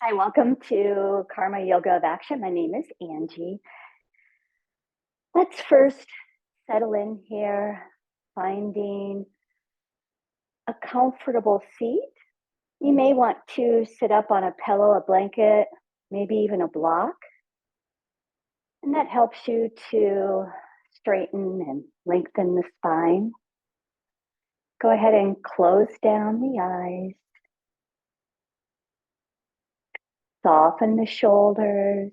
Hi, welcome to Karma Yoga of Action. My name is Angie. Let's first settle in here, finding a comfortable seat. You may want to sit up on a pillow, a blanket, maybe even a block. And that helps you to straighten and lengthen the spine. Go ahead and close down the eyes. Soften the shoulders.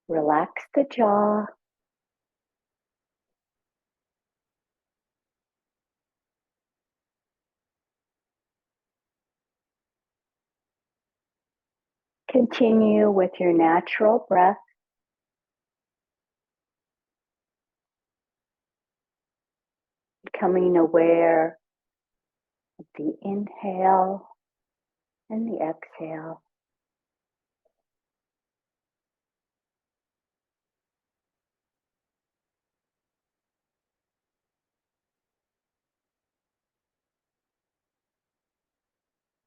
Relax the jaw. Continue with your natural breath. Becoming aware of the inhale and the exhale.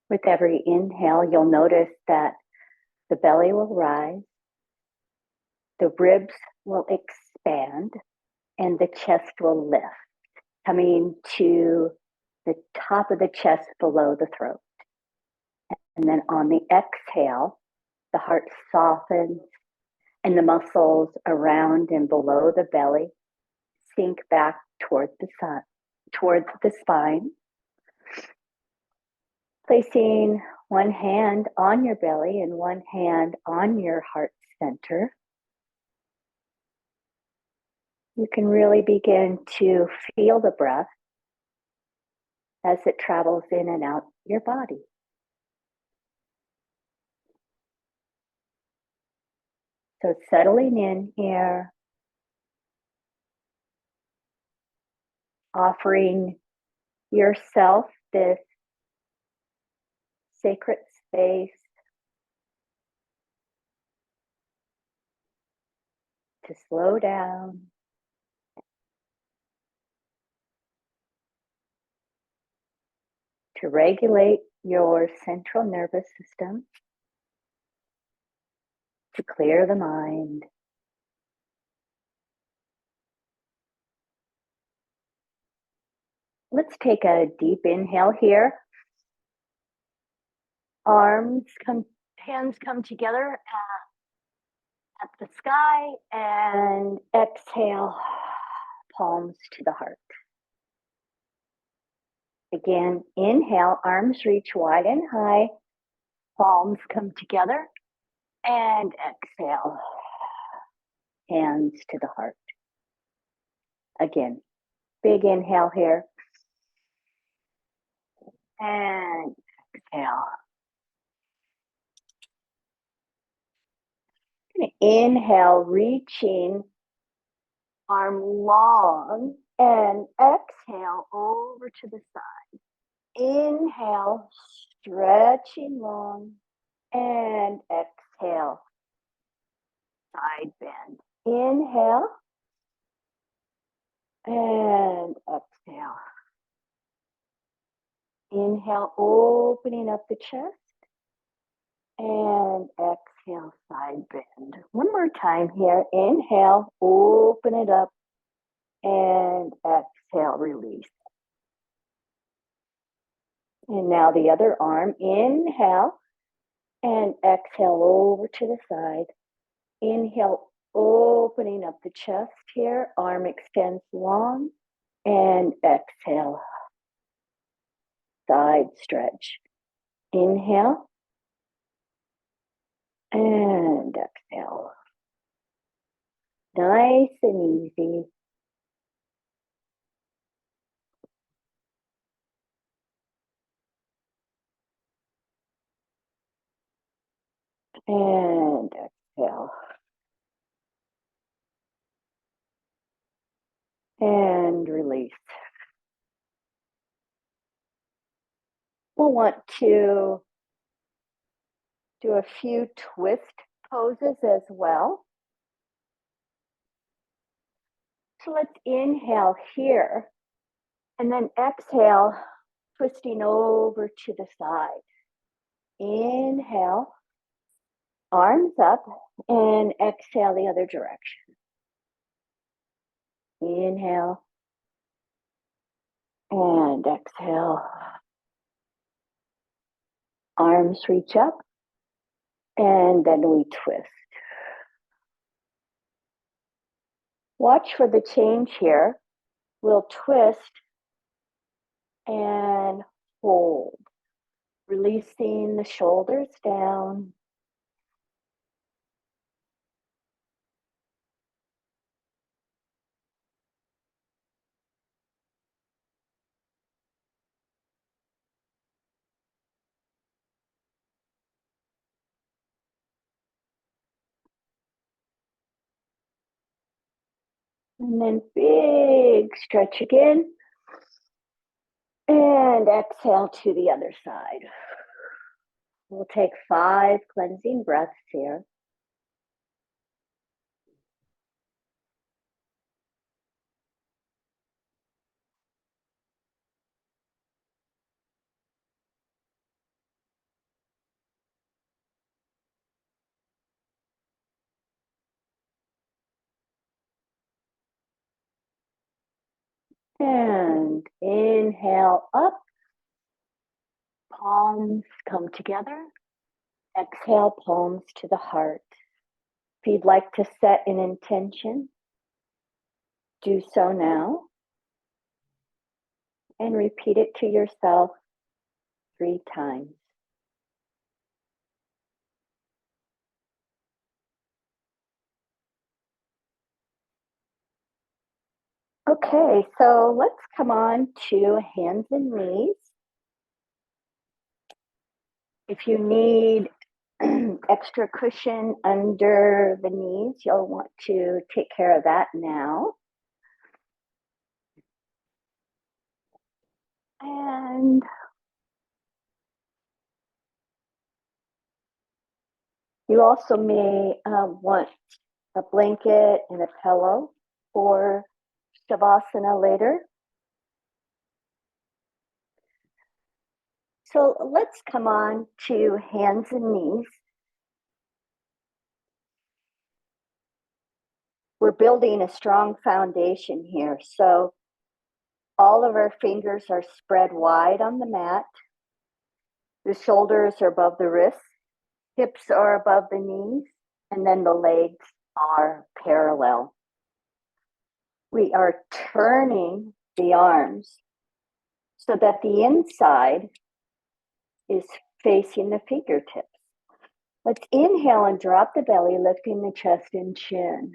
With every inhale, you'll notice that the belly will rise, the ribs will expand, and the chest will lift, coming to the top of the chest below the throat. And then on the exhale, the heart softens and the muscles around and below the belly sink back towards the spine. Placing one hand on your belly and one hand on your heart center, you can really begin to feel the breath as it travels in and out your body. So settling in here, offering yourself this sacred space to slow down, to regulate your central nervous system, to clear the mind. Let's take a deep inhale here. Hands come together at the sky, and exhale, palms to the heart. Again, inhale, arms reach wide and high, palms come together, and exhale, hands to the heart. Again, big inhale here, and exhale. Inhale, reaching arm long, and exhale over to the side. Inhale, stretching long, and exhale, side bend. Inhale, and exhale. Inhale, opening up the chest, and exhale, side bend. One more time here. Inhale, open it up, and exhale, release. And now the other arm. Inhale, and exhale over to the side. Inhale, opening up the chest here. Arm extends long, and exhale, side stretch. Inhale, and exhale. Nice and easy. And exhale. And release. We'll want to do a few twist poses as well. So let's inhale here, and then exhale, twisting over to the side. Inhale, arms up, and exhale the other direction. Inhale and exhale. Arms reach up, and then we twist. Watch for the change here. We'll twist and hold, releasing the shoulders down. And then big stretch again. And exhale to the other side. We'll take 5 cleansing breaths here. And inhale up. Palms come together. Exhale, palms to the heart. If you'd like to set an intention, do so now. And repeat it to yourself 3 times. Okay, so let's come on to hands and knees. If you need extra cushion under the knees, you'll want to take care of that now. And you also may want a blanket and a pillow for Shavasana later. So let's come on to hands and knees. We're building a strong foundation here. So all of our fingers are spread wide on the mat. The shoulders are above the wrists. Hips are above the knees. And then the legs are parallel. We are turning the arms so that the inside is facing the fingertips. Let's inhale and drop the belly, lifting the chest and chin.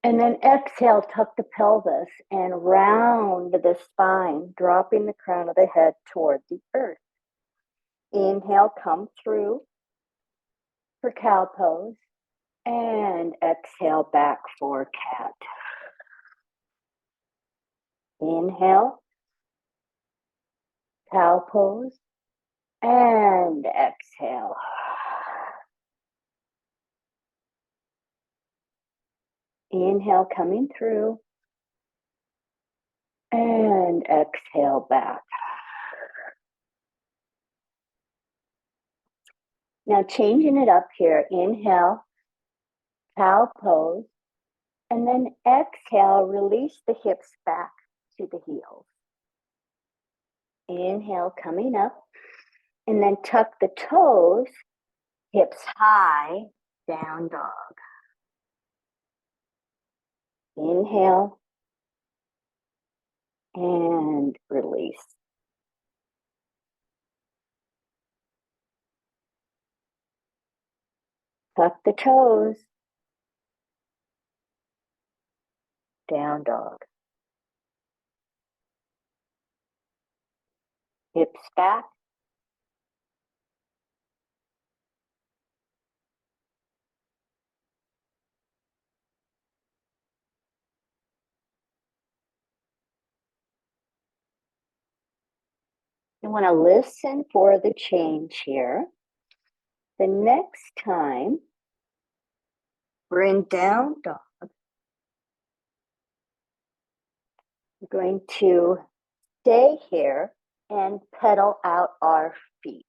And then exhale, tuck the pelvis and round the spine, dropping the crown of the head toward the earth. Inhale, come through for cow pose. And exhale, back for cat. Inhale, cow pose. And exhale. Inhale, coming through. And exhale, back. Now changing it up here. Inhale, cow pose. And then exhale, release the hips back to the heels. Inhale, coming up. And then tuck the toes, hips high, down dog. Inhale. And release. Tuck the toes. Down dog. Hips back. You want to listen for the change here. The next time we're in down dog, we're going to stay here and pedal out our feet.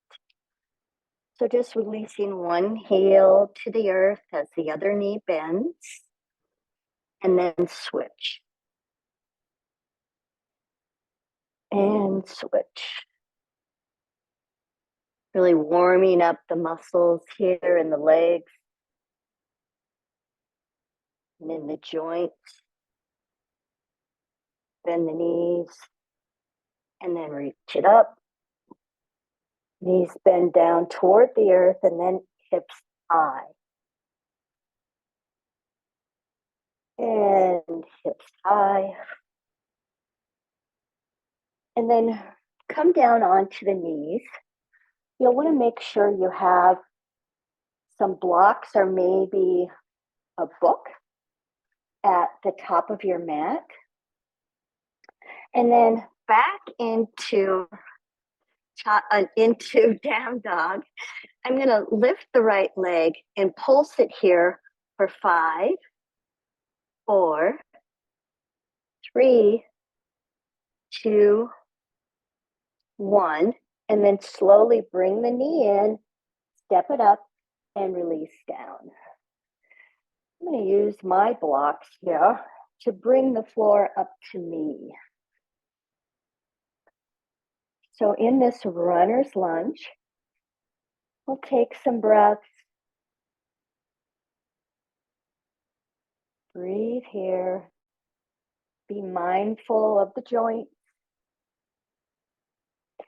So just releasing one heel to the earth as the other knee bends, and then switch. And switch. Really warming up the muscles here in the legs and in the joints. Bend the knees and then reach it up. Knees bend down toward the earth and then hips high. And hips high. And then come down onto the knees. You'll want to make sure you have some blocks or maybe a book at the top of your mat. And then back into down dog. I'm going to lift the right leg and pulse it here for 5, 4, 3, 2, 1, and then slowly bring the knee in, step it up, and release down. I'm going to use my blocks here to bring the floor up to me. So in this runner's lunge, we'll take some breaths. Breathe here. Be mindful of the joints.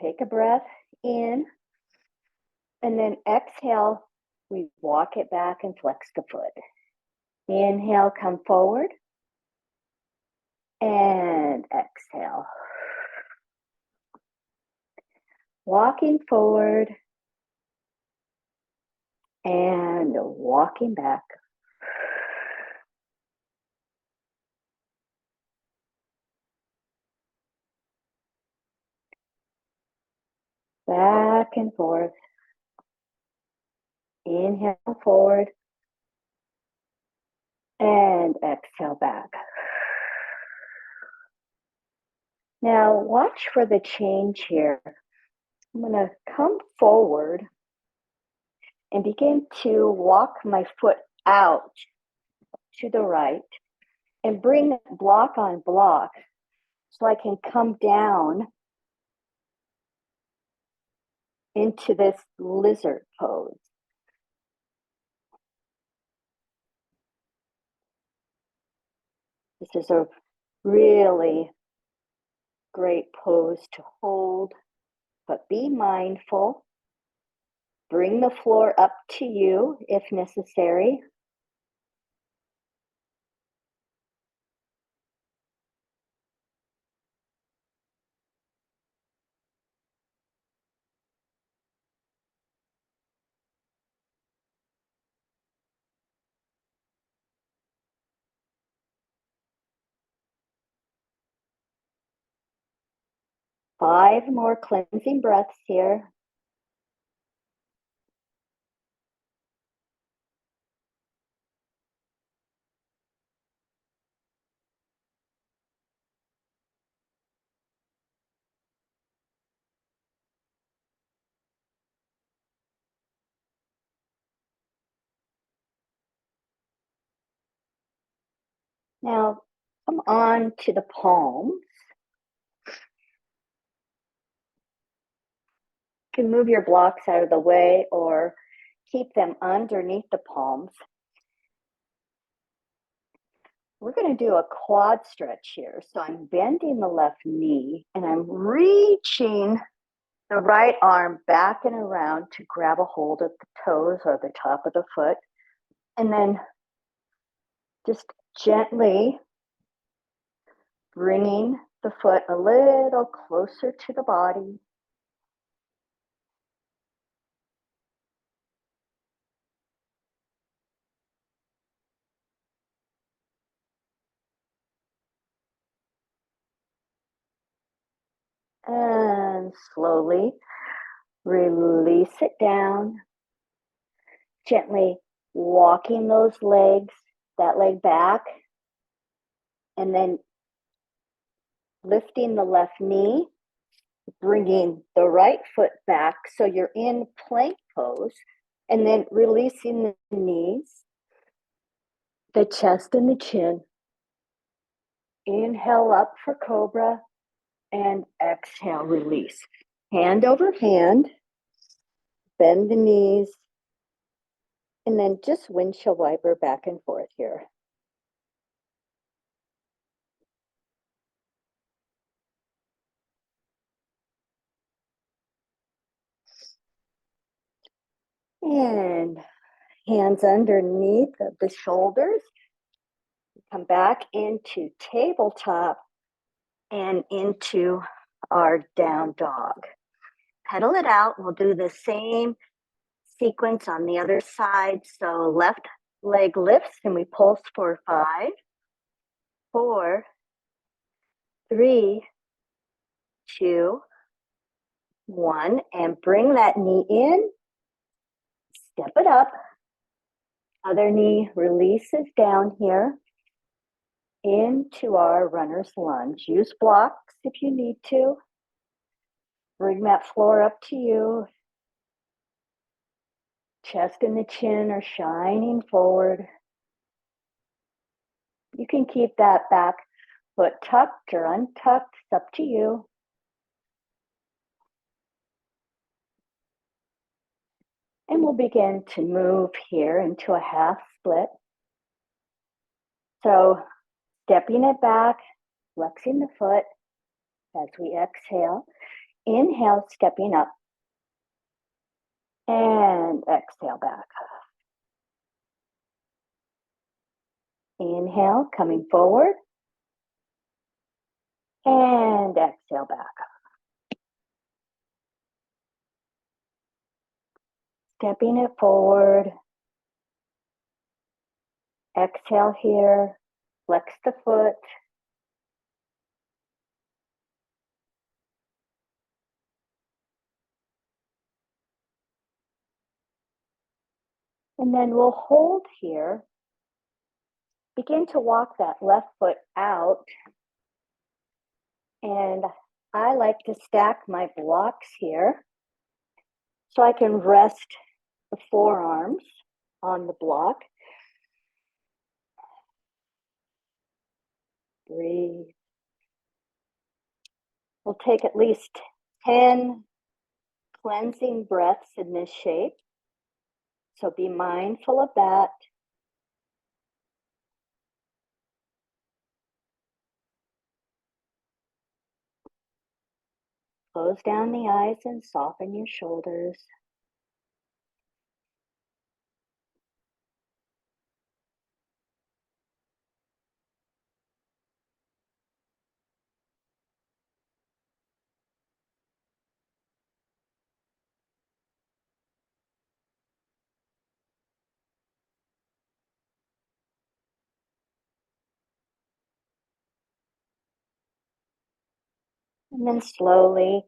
Take a breath in, and then exhale. We walk it back and flex the foot. Inhale, come forward, and exhale. Walking forward, and walking back. Back and forth. Inhale forward, and exhale back. Now watch for the change here. I'm going to come forward and begin to walk my foot out to the right and bring block on block so I can come down into this lizard pose. This is a really great pose to hold, but be mindful. Bring the floor up to you if necessary. Five more cleansing breaths here. Now, come on to the palms. You can move your blocks out of the way or keep them underneath the palms. We're going to do a quad stretch here. So I'm bending the left knee and I'm reaching the right arm back and around to grab a hold of the toes or the top of the foot. And then just gently bringing the foot a little closer to the body. And slowly release it down. Gently walking those legs, that leg back, and then lifting the left knee, bringing the right foot back so you're in plank pose. And then releasing the knees, the chest and the chin. Inhale up for cobra and exhale, release. Hand over hand, bend the knees, and then just windshield wiper back and forth here. And hands underneath of the shoulders. Come back into tabletop and into our down dog. Pedal it out. We'll do the same sequence on the other side. So left leg lifts and we pulse for 5, 4, 3, 2, 1, and bring that knee in. Step it up. Other knee releases down here into our runner's lunge. Use blocks if you need to. Bring that floor up to you. Chest and the chin are shining forward. You can keep that back foot tucked or untucked. It's up to you. And we'll begin to move here into a half split. So stepping it back, flexing the foot as we exhale. Inhale, stepping up. And exhale back. Inhale, coming forward. And exhale back. Stepping it forward. Exhale here. Flex the foot. And then we'll hold here. Begin to walk that left foot out. And I like to stack my blocks here so I can rest the forearms on the block. Breathe. We'll take at least 10 cleansing breaths in this shape. So be mindful of that. Close down the eyes and soften your shoulders. And then slowly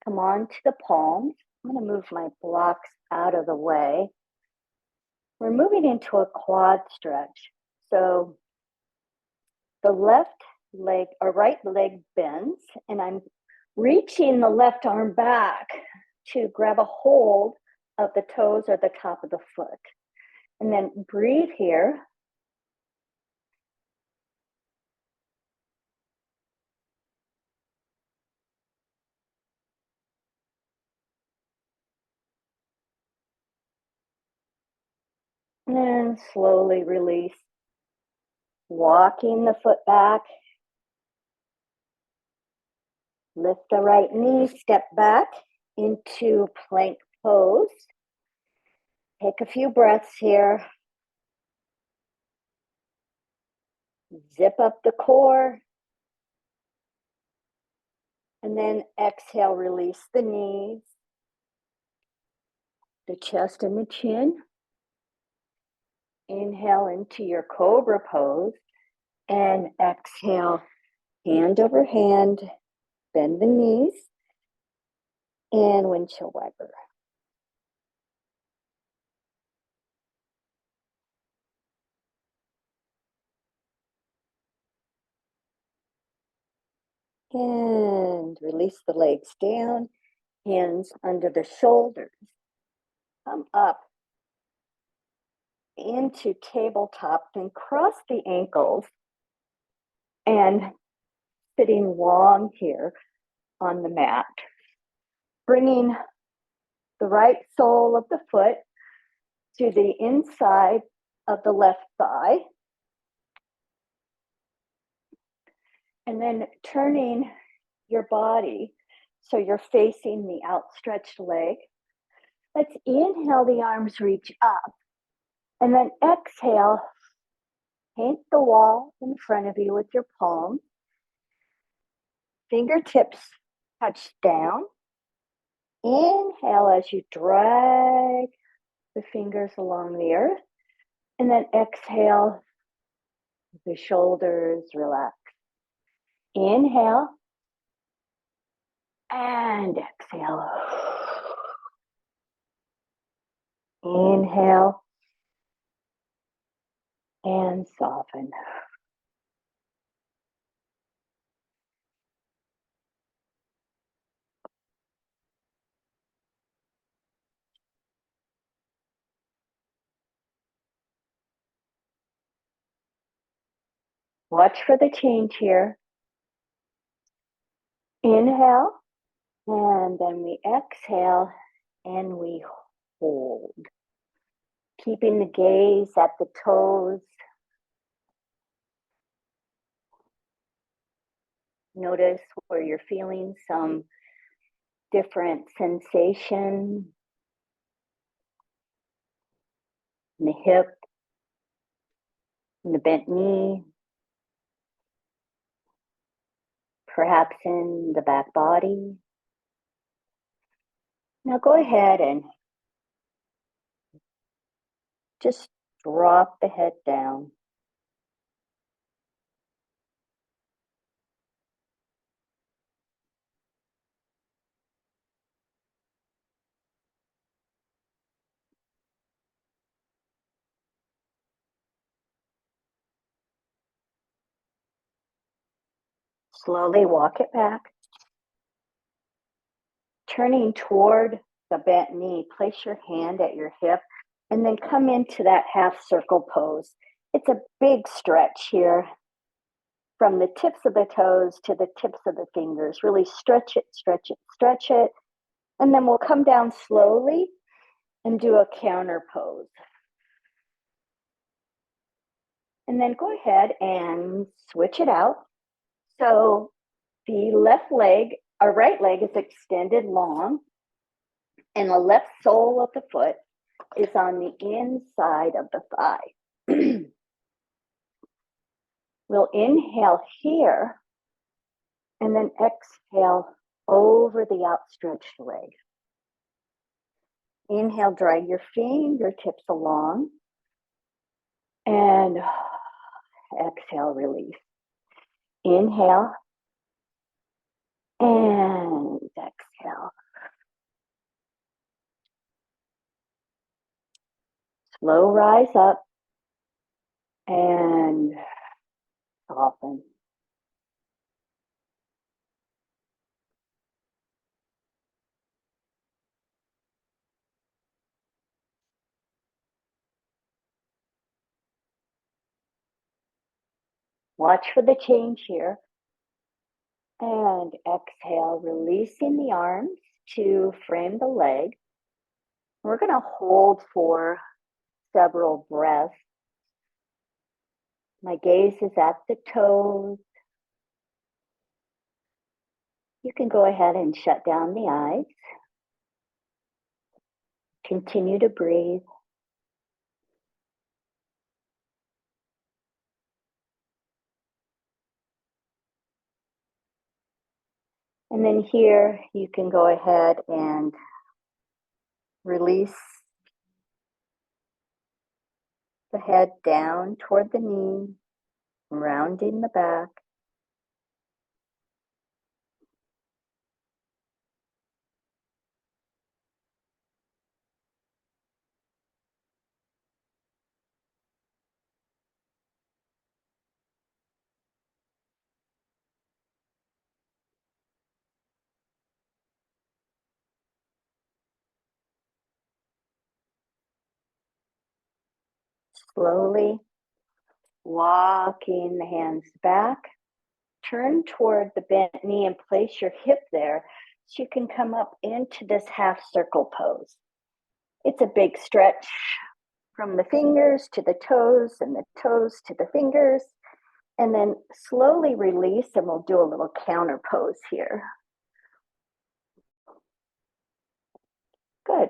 come on to the palms. I'm going to move my blocks out of the way. We're moving into a quad stretch. So the left leg or right leg bends, and I'm reaching the left arm back to grab a hold of the toes or the top of the foot. And then breathe here. And then slowly release. Walking the foot back. Lift the right knee, step back into plank pose. Take a few breaths here. Zip up the core. And then exhale, release the knees, the chest and the chin. Inhale into your cobra pose. And exhale, hand over hand, bend the knees, and windshield wiper. And release the legs down, hands under the shoulders. Come up into tabletop, then cross the ankles and sitting long here on the mat. Bringing the right sole of the foot to the inside of the left thigh. And then turning your body so you're facing the outstretched leg. Let's inhale, the arms reach up. And then exhale, paint the wall in front of you with your palm. Fingertips touch down. Inhale as you drag the fingers along the earth. And then exhale, the shoulders relax. Inhale and exhale. Inhale and soften. Watch for the change here. Inhale, and then we exhale and we hold. Keeping the gaze at the toes. Notice where you're feeling some different sensation in the hip, in the bent knee, perhaps in the back body. Now go ahead and just drop the head down. Slowly walk it back. Turning toward the bent knee, place your hand at your hip and then come into that half circle pose. It's a big stretch here from the tips of the toes to the tips of the fingers. Really stretch it, stretch it, stretch it. And then we'll come down slowly and do a counter pose. And then go ahead and switch it out. So the left leg, our right leg is extended long, and the left sole of the foot is on the inside of the thigh. We'll inhale here and then exhale over the outstretched leg. Inhale, drag your fingertips along and exhale, release. Inhale and exhale. Slow rise up and soften. Watch for the change here. And exhale, releasing the arms to frame the leg. We're going to hold for several breaths. My gaze is at the toes. You can go ahead and shut down the eyes. Continue to breathe. And then here, you can go ahead and release the head down toward the knee, rounding the back. Slowly walking the hands back. Turn toward the bent knee and place your hip there so you can come up into this half circle pose. It's a big stretch from the fingers to the toes and the toes to the fingers. And then slowly release, and we'll do a little counter pose here. Good.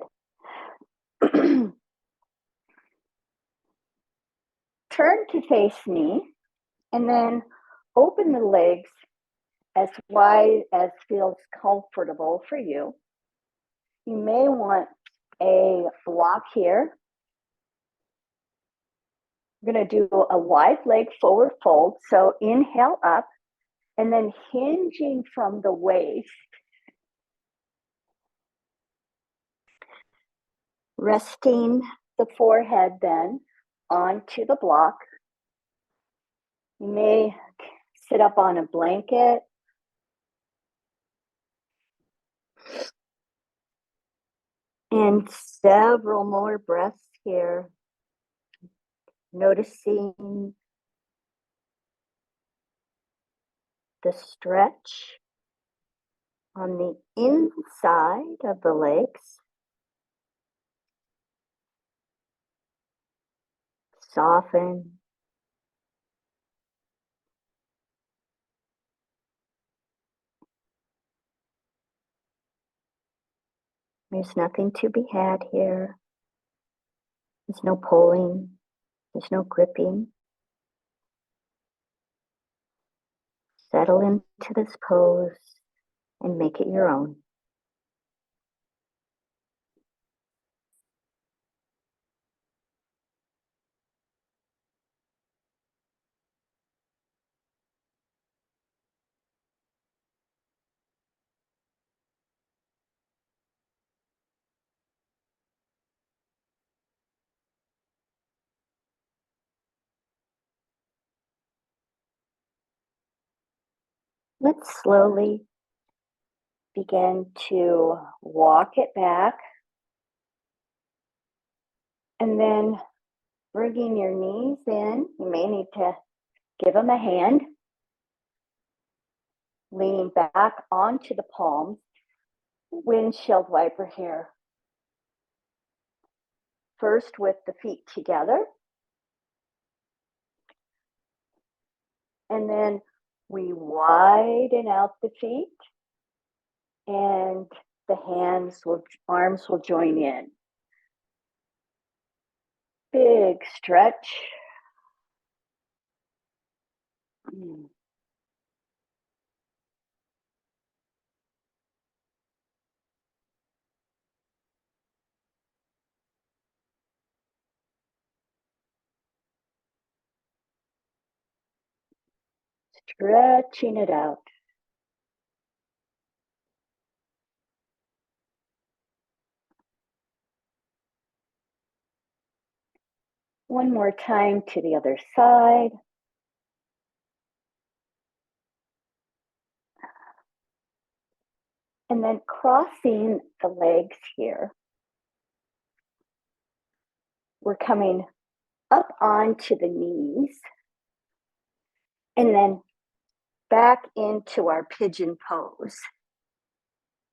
Turn to face knee, and then open the legs as wide as feels comfortable for you. You may want a block here. We're going to do a wide leg forward fold. So inhale up, and then hinging from the waist, resting the forehead then onto the block. You may sit up on a blanket. And several more breaths here. Noticing the stretch on the inside of the legs. Soften. There's nothing to be had here. There's no pulling. There's no gripping. Settle into this pose and make it your own. Let's slowly begin to walk it back, and then bringing your knees in. You may need to give them a hand, leaning back onto the palms, windshield wiper here. First with the feet together, and then we widen out the feet, and the arms will join in. Big stretch. Stretching it out. One more time to the other side. And then crossing the legs here. We're coming up onto the knees, and then back into our pigeon pose.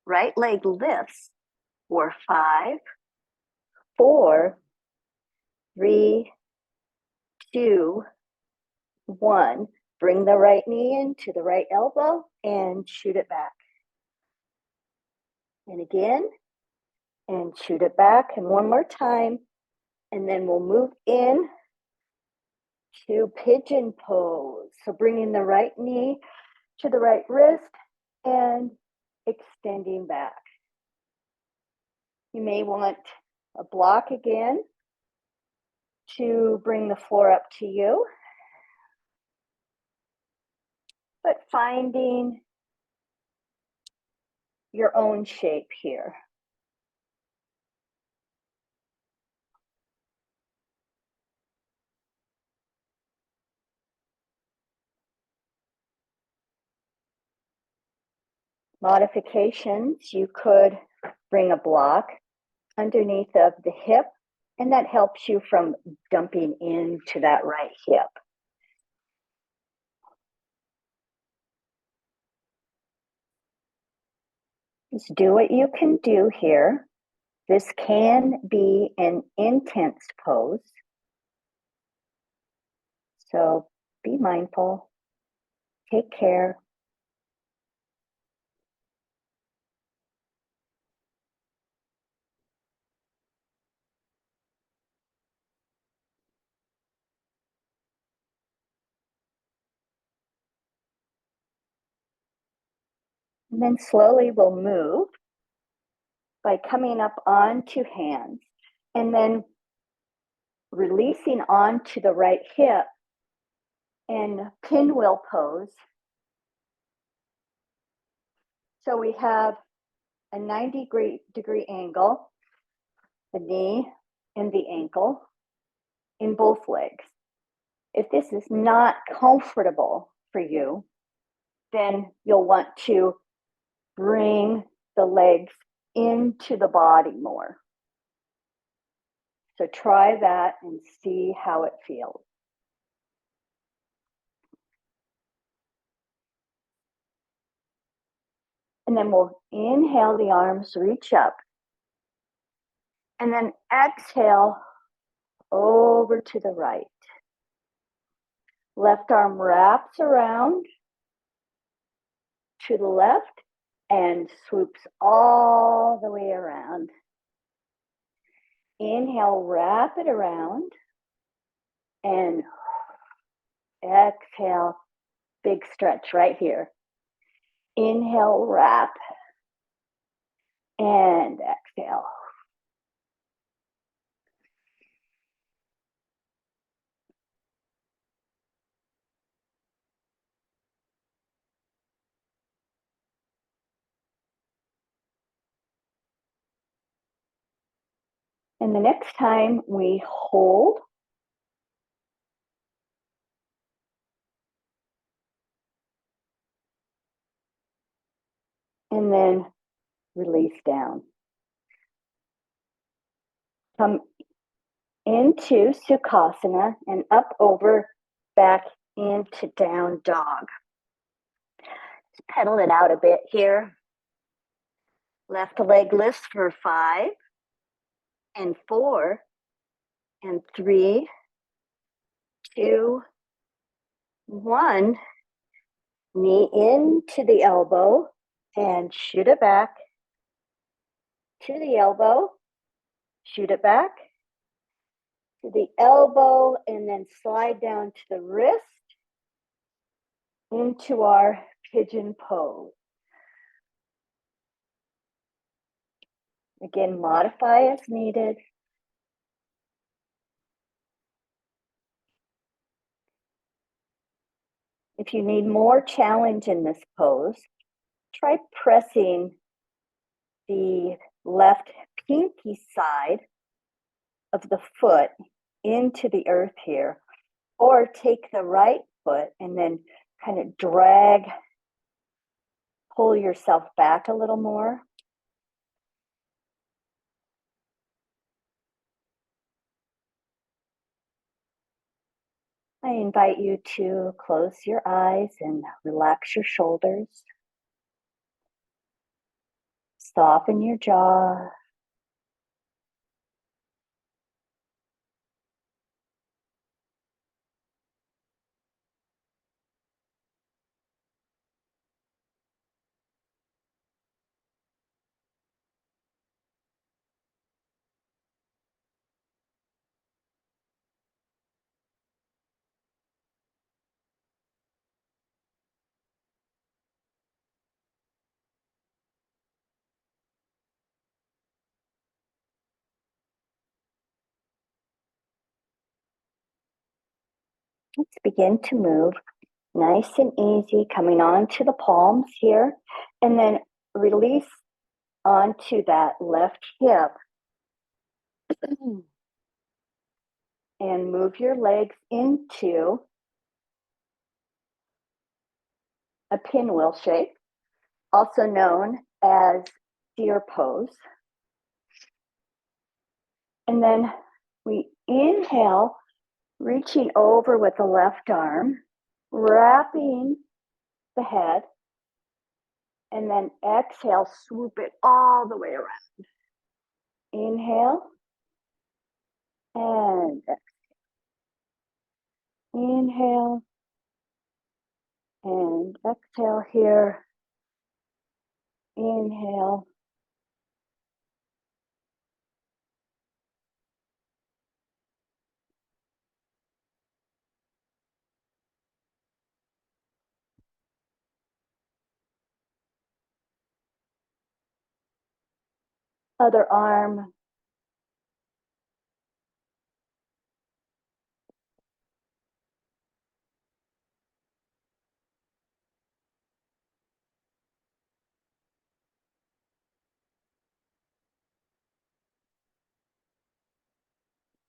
Right leg lifts for 5, 4, 3, 2, 1. Bring the right knee into the right elbow and shoot it back. And again, and shoot it back. And one more time. And then we'll move in to pigeon pose. So bringing the right knee to the right wrist and extending back. You may want a block again to bring the floor up to you. But finding your own shape here. Modifications, you could bring a block underneath of the hip And that helps you from dumping into that right hip. Just do what you can do here. This can be an intense pose. So be mindful. Take care. And then slowly we'll move by coming up onto hands and then releasing onto the right hip in pinwheel pose. So we have a 90-degree angle, the knee and the ankle in both legs. If this is not comfortable for you, then you'll want to bring the legs into the body more. So try that and see how it feels. And then we'll inhale, the arms reach up. And then exhale over to the right. Left arm wraps around to the left and swoops all the way around. Inhale, wrap it around. And exhale, big stretch right here. Inhale, wrap. And exhale. And the next time we hold, and then release down. Come into Sukhasana and up over back into down dog. Just pedal it out a bit here. Left leg lifts for 5 and 4 and 3, 2, 1. Knee into the elbow and shoot it back to the elbow. Shoot it back to the elbow and then slide down to the wrist into our pigeon pose. Again, modify as needed. If you need more challenge in this pose, try pressing the left pinky side of the foot into the earth here, or take the right foot and then kind of drag, pull yourself back a little more. I invite you to close your eyes and relax your shoulders. Soften your jaw. Let's begin to move nice and easy, coming onto the palms here, and then release onto that left hip. And move your legs into a pinwheel shape, also known as deer pose. And then We inhale, reaching over with the left arm, wrapping the head, and then exhale, swoop it all the way around. Inhale, and inhale, and exhale here. Inhale. Other arm.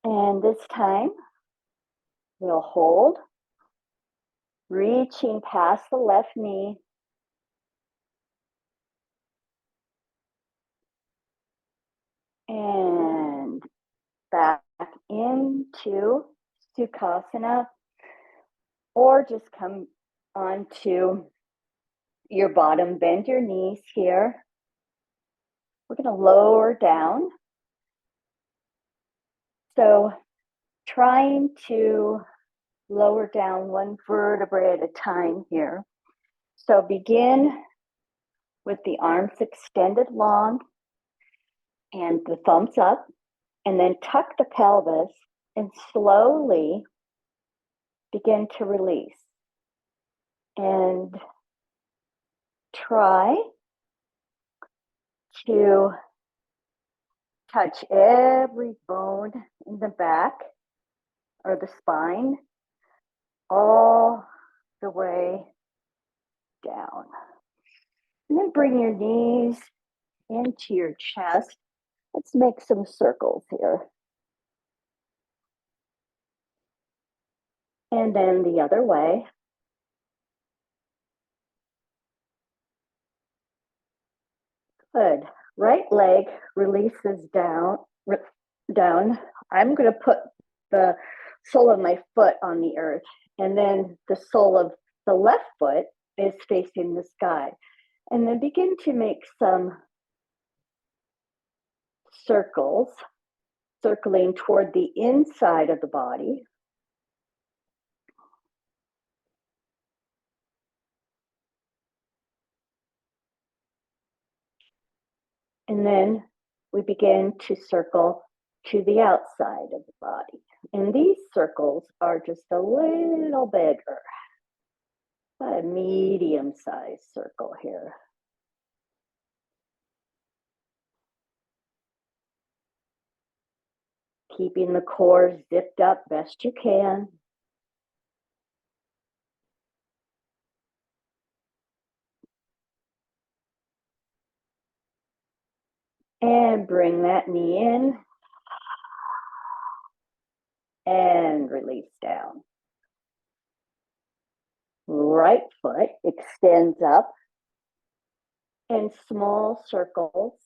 And this time, we'll hold, reaching past the left knee. And back into Sukhasana, or just come onto your bottom, bend your knees here. We're going to lower down. So trying to lower down one vertebrae at a time here. So begin with the arms extended long and the thumbs up, and then tuck the pelvis and slowly begin to release. And try to touch every bone in the back or the spine all the way down. And then bring your knees into your chest. Let's make some circles here. And then the other way. Good. Right leg releases down. I'm going to put the sole of my foot on the earth, and then the sole of the left foot is facing the sky. And then begin to make some circles, circling toward the inside of the body. And then we begin to circle to the outside of the body. And these circles are just a little bigger, a medium-sized circle here. Keeping the core zipped up best you can. And bring that knee in and release down. Right foot extends up in small circles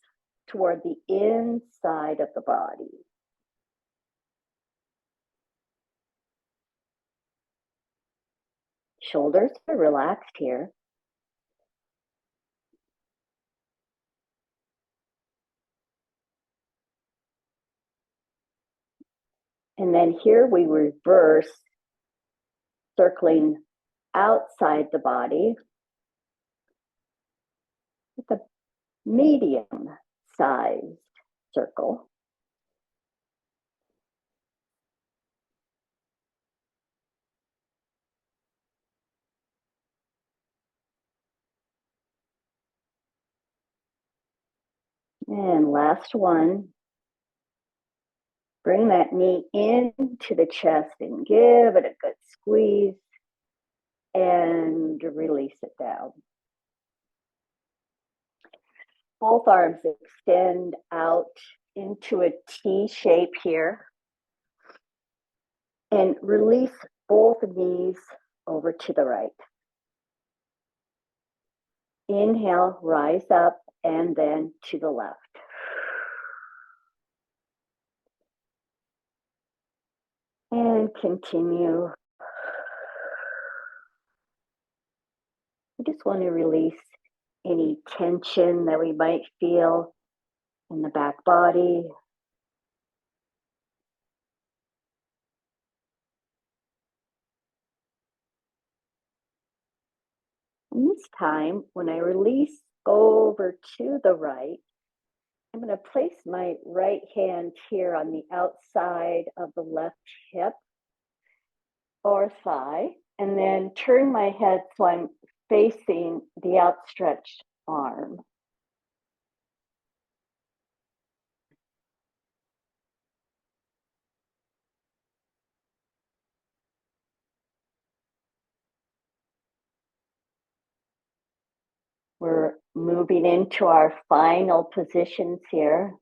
toward the inside of the body. Shoulders are relaxed here. And then here we reverse, circling outside the body with a medium sized circle. And last one. Bring that knee into the chest and give it a good squeeze and release it down. Both arms extend out into a T shape here. And release both knees over to the right. Inhale, rise up, and then to the left. And continue. I just want to release any tension that we might feel in the back body. And this time, when I release over to the right, I'm going to place my right hand here on the outside of the left hip or thigh, and then turn my head so I'm facing the outstretched arm. We're moving into our final positions here.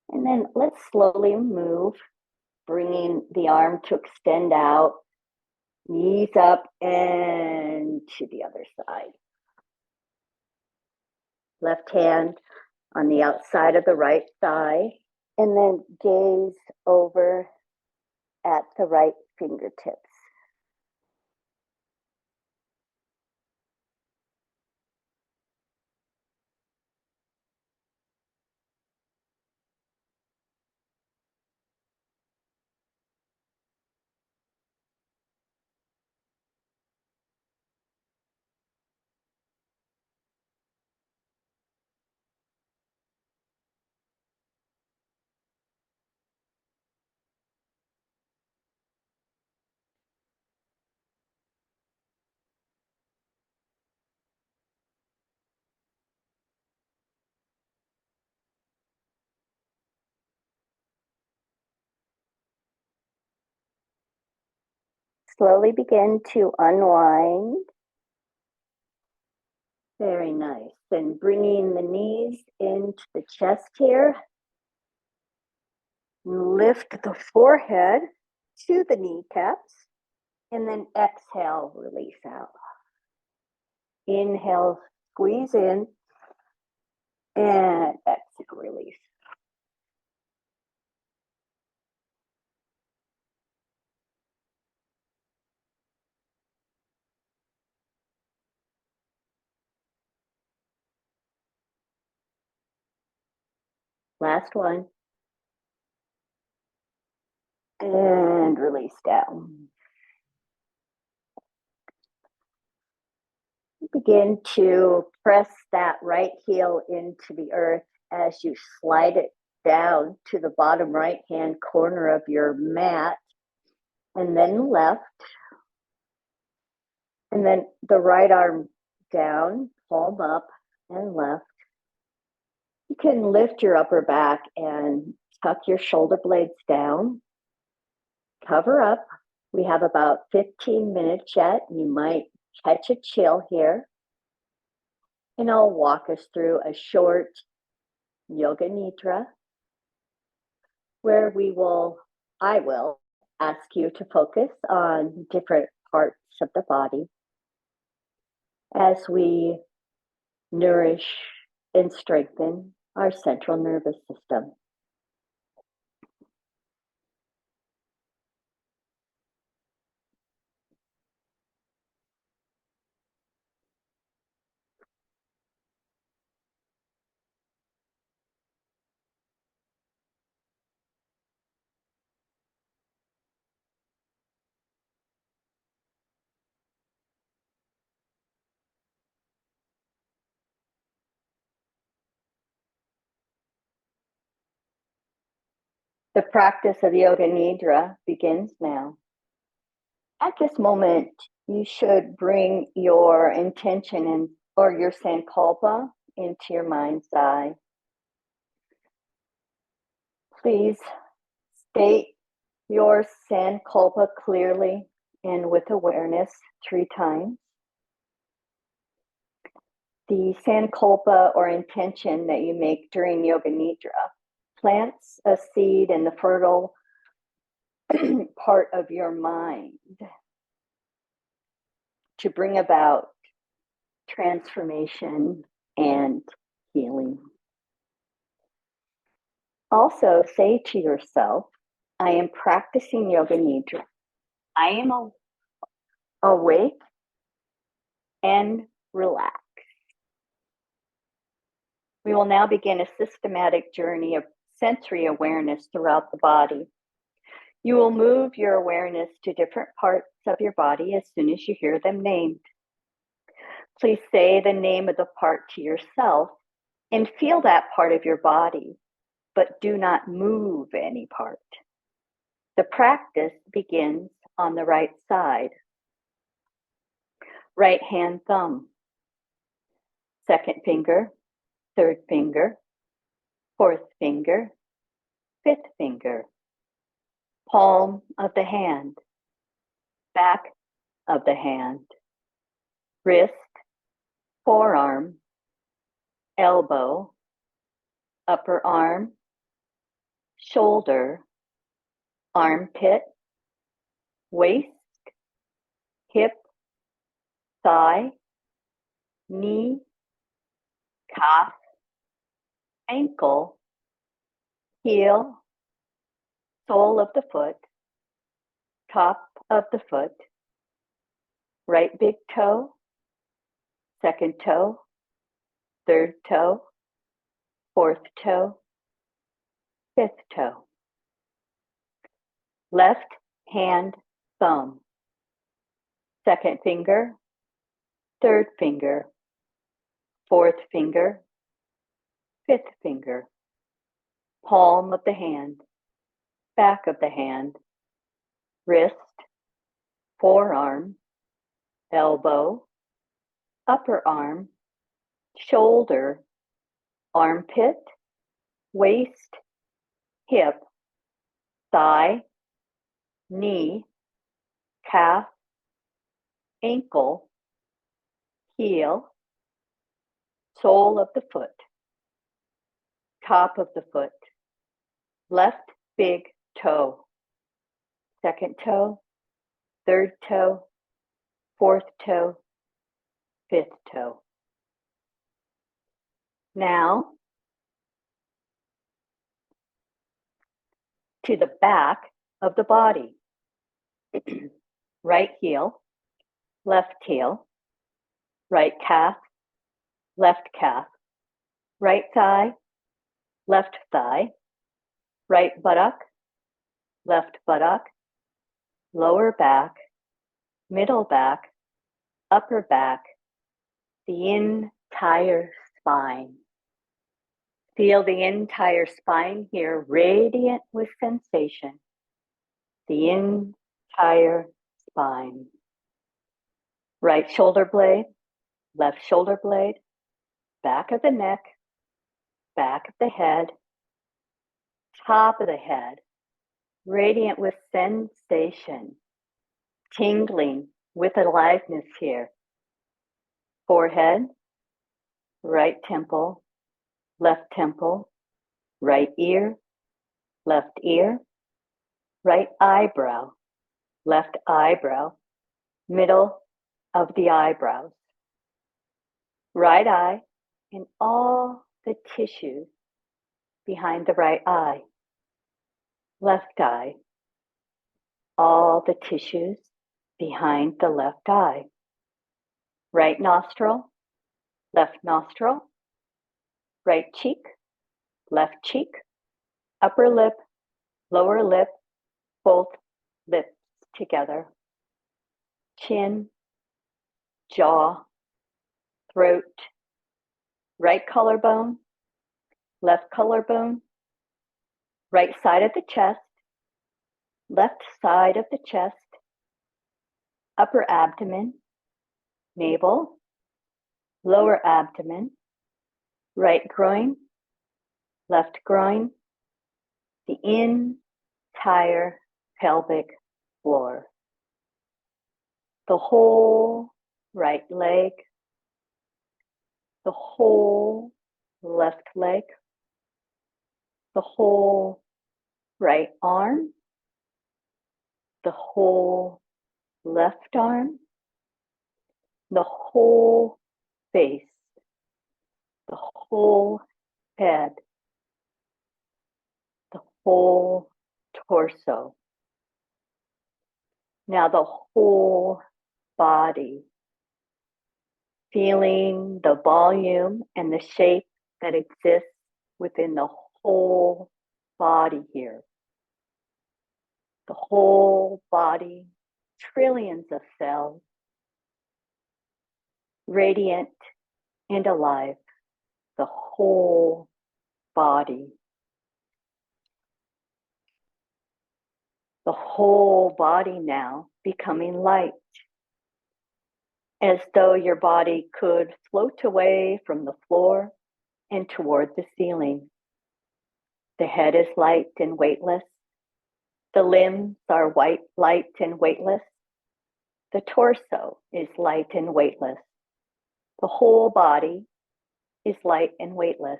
And then let's slowly move, bringing the arm to extend out, knees up and to the other side. Left hand on the outside of the right thigh, and then gaze over at the right fingertips. Slowly begin to unwind. Very nice. Then bringing the knees into the chest here. Lift the forehead to the kneecaps. And then exhale, release out. Inhale, squeeze in. And exhale, release. Last one. And release down. Begin to press that right heel into the earth as you slide it down to the bottom right hand corner of your mat, and then left, and then the right arm down, palm up and left. You can lift your upper back and tuck your shoulder blades down, cover up. We have about 15 minutes yet. You might catch a chill here. And I'll walk us through a short yoga nidra where I will ask you to focus on different parts of the body as we nourish and strengthen our central nervous system. The practice of Yoga Nidra begins now. At this moment, you should bring your intention or your sankalpa into your mind's eye. Please state your sankalpa clearly and with awareness 3 times. The sankalpa or intention that you make during Yoga Nidra plants a seed in the fertile part of your mind. to bring about transformation and healing. Also, say to yourself, I am practicing Yoga Nidra. I am awake and relaxed. We will now begin a systematic journey of sensory awareness throughout the body. You will move your awareness to different parts of your body as soon as you hear them named. Please say the name of the part to yourself and feel that part of your body, but do not move any part. The practice begins on the right side. Right hand thumb, second finger, third finger, fourth finger, fifth finger, palm of the hand, back of the hand, wrist, forearm, elbow, upper arm, shoulder, armpit, waist, hip, thigh, knee, calf, ankle, heel, sole of the foot, top of the foot, right big toe, second toe, third toe, fourth toe, fifth toe. Left hand thumb, second finger, third finger, fourth finger, fifth finger, palm of the hand, back of the hand, wrist, forearm, elbow, upper arm, shoulder, armpit, waist, hip, thigh, knee, calf, ankle, heel, sole of the foot, top of the foot, left big toe, second toe, third toe, fourth toe, fifth toe. Now, to the back of the body. Right heel, left heel, right calf, left calf, right thigh, left thigh, right buttock, left buttock, lower back, middle back, upper back, the entire spine. Feel the entire spine here radiant with sensation. The entire spine. Right shoulder blade, left shoulder blade, back of the neck, back of the head, top of the head, radiant with sensation, tingling with aliveness here. Forehead, right temple, left temple, right ear, left ear, right eyebrow, left eyebrow, middle of the eyebrows, right eye, and all the tissues behind the right eye, left eye, all the tissues behind the left eye, right nostril, left nostril, right cheek, left cheek, upper lip, lower lip, both lips together, chin, jaw, throat, right collarbone, left collarbone, right side of the chest, left side of the chest, upper abdomen, navel, lower abdomen, right groin, left groin, the entire pelvic floor, the whole right leg, the whole left leg, the whole right arm, the whole left arm, the whole face, the whole head, the whole torso. Now the whole body, feeling the volume and the shape that exists within the whole body here. The whole body, trillions of cells, radiant and alive, the whole body. The whole body now becoming light, as though your body could float away from the floor and toward the ceiling. The head is light and weightless. The limbs are white, light, and weightless. The torso is light and weightless. The whole body is light and weightless.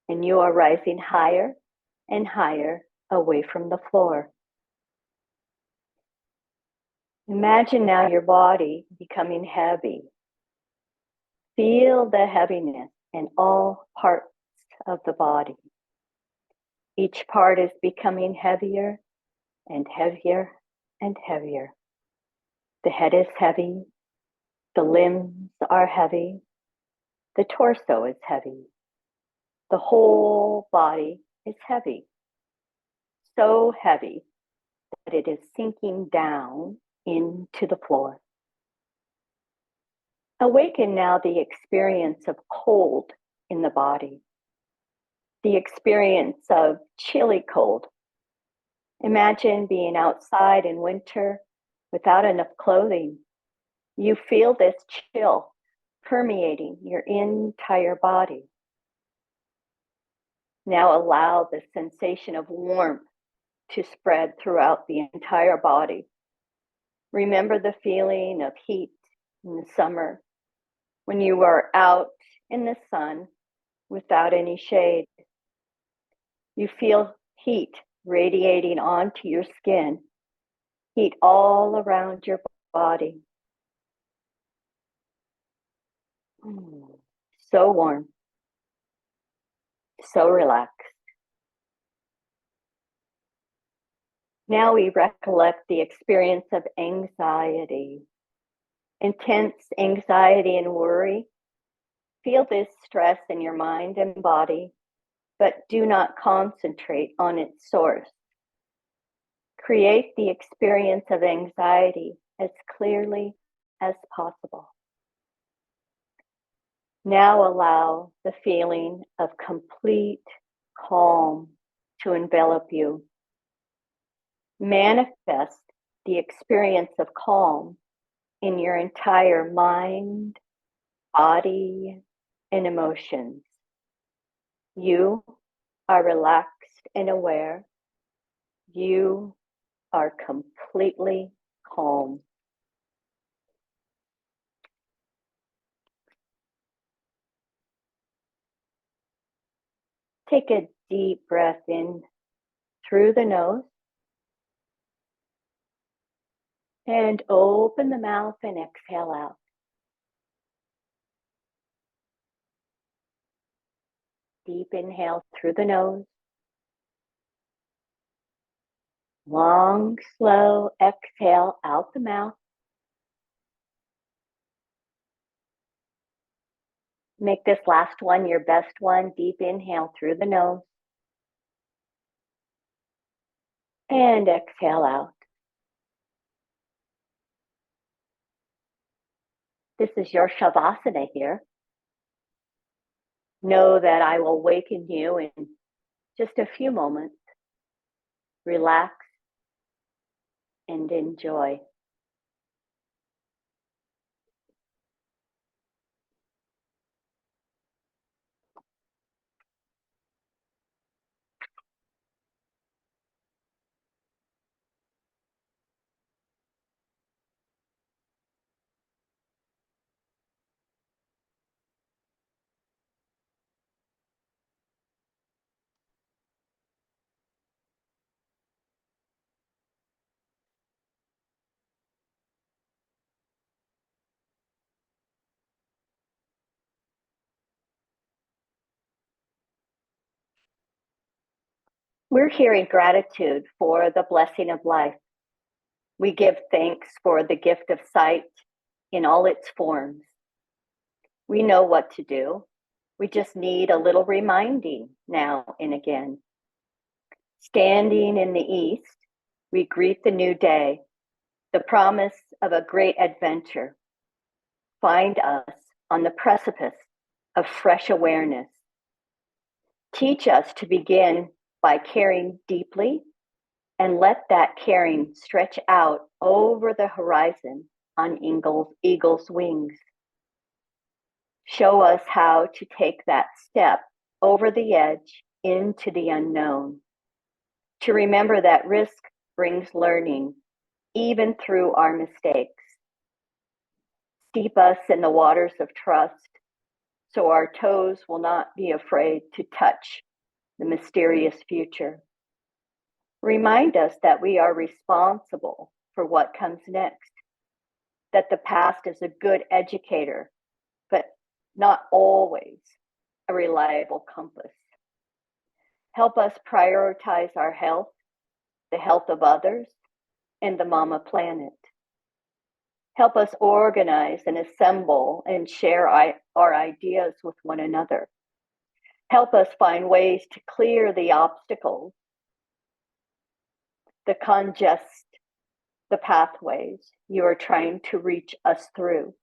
And you are rising higher and higher away from the floor. Imagine now your body becoming heavy. Feel the heaviness in all parts of the body. Each part is becoming heavier and heavier and heavier. The head is heavy. The limbs are heavy. The torso is heavy. The whole body is heavy. So heavy that it is sinking down into the floor. Awaken now the experience of cold in the body, the experience of chilly cold. Imagine being outside in winter without enough clothing. You feel this chill permeating your entire body. Now allow the sensation of warmth to spread throughout the entire body. Remember the feeling of heat in the summer when you were out in the sun without any shade. You feel heat radiating onto your skin, heat all around your body. So warm, so relaxed. Now we recollect the experience of anxiety, intense anxiety and worry. Feel this stress in your mind and body, but do not concentrate on its source. Create the experience of anxiety as clearly as possible. Now allow the feeling of complete calm to envelop you. Manifest the experience of calm in your entire mind, body, and emotions. You are relaxed and aware. You are completely calm. Take a deep breath in through the nose and open the mouth and exhale out. Deep inhale through the nose. Long, slow exhale out the mouth. Make this last one your best one. Deep inhale through the nose. And exhale out. This is your Shavasana here. Know that I will waken you in just a few moments. Relax and enjoy. We're here in gratitude for the blessing of life. We give thanks for the gift of sight in all its forms. We know what to do. We just need a little reminding now and again. Standing in the east, we greet the new day, the promise of a great adventure. Find us on the precipice of fresh awareness. Teach us to begin by caring deeply and let that caring stretch out over the horizon on eagle's wings. Show us how to take that step over the edge into the unknown. To remember that risk brings learning, even through our mistakes. Steep us in the waters of trust, so our toes will not be afraid to touch the mysterious future. Remind us that we are responsible for what comes next, that the past is a good educator, but not always a reliable compass. Help us prioritize our health, the health of others, and the mama planet. Help us organize and assemble and share our ideas with one another. Help us find ways to clear the obstacles, the pathways you are trying to reach us through.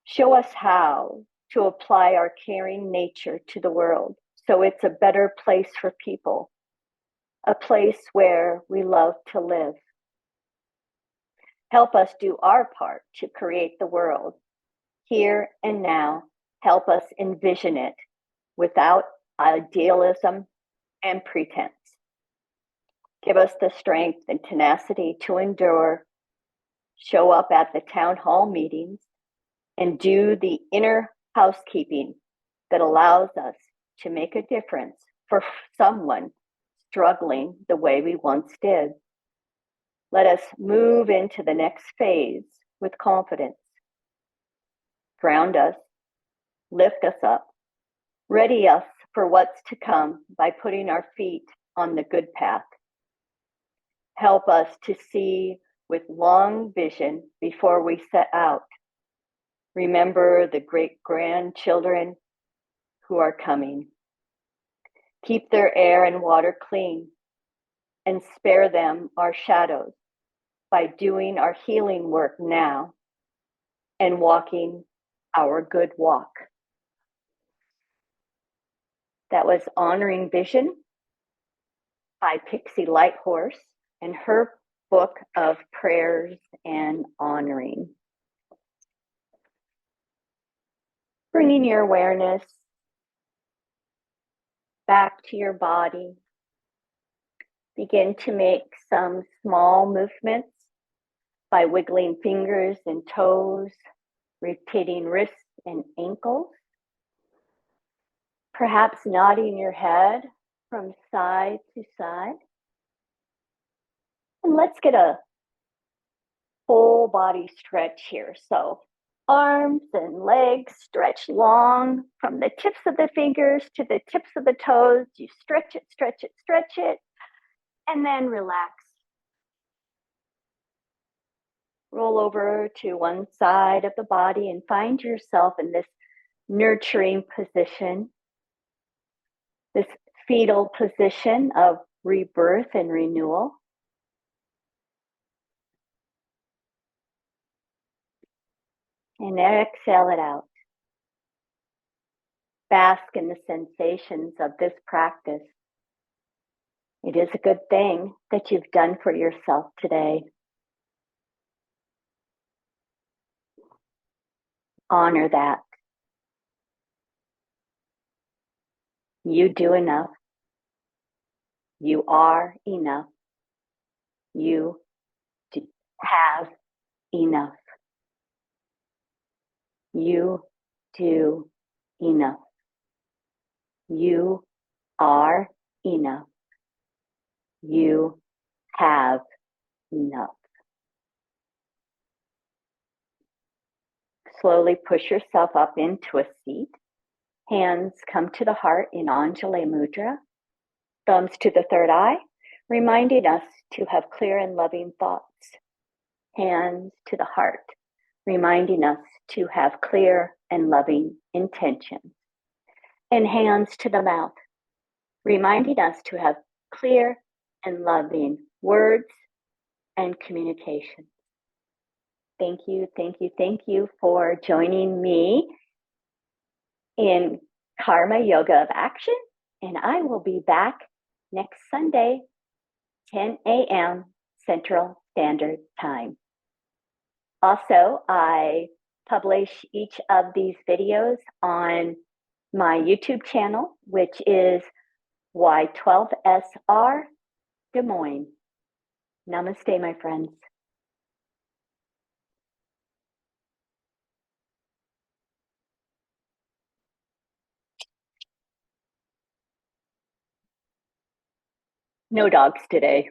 Show us how to apply our caring nature to the world so it's a better place for people, a place where we love to live. Help us do our part to create the world here and now. Help us envision it without idealism and pretense. Give us the strength and tenacity to endure, show up at the town hall meetings, and do the inner housekeeping that allows us to make a difference for someone struggling the way we once did. Let us move into the next phase with confidence. Ground us, lift us up, ready us for what's to come by putting our feet on the good path. Help us to see with long vision before we set out. Remember the great grandchildren who are coming. Keep their air and water clean and spare them our shadows by doing our healing work now and walking our good walk. That was Honoring Vision by Pixie Lighthorse and her book of prayers and honoring. Bringing your awareness back to your body. Begin to make some small movements by wiggling fingers and toes, rotating wrists and ankles. Perhaps nodding your head from side to side. And let's get a full body stretch here. So arms and legs stretch long from the tips of the fingers to the tips of the toes. You stretch it, stretch it, stretch it, and then relax. Roll over to one side of the body and find yourself in this nurturing position, this fetal position of rebirth and renewal. And exhale it out. Bask in the sensations of this practice. It is a good thing that you've done for yourself today. Honor that. You do enough. You are enough. You have enough. You do enough. You are enough. You have enough. Slowly push yourself up into a seat. Hands come to the heart in Anjali Mudra. Thumbs to the third eye, reminding us to have clear and loving thoughts. Hands to the heart, reminding us to have clear and loving intentions. And hands to the mouth, reminding us to have clear and loving words and communication. Thank you, thank you, thank you for joining me in Karma Yoga of Action. And I will be back next Sunday, 10 a.m. Central Standard Time. Also, I publish each of these videos on my YouTube channel, which is Y12SR Des Moines. Namaste, my friends. No dogs today.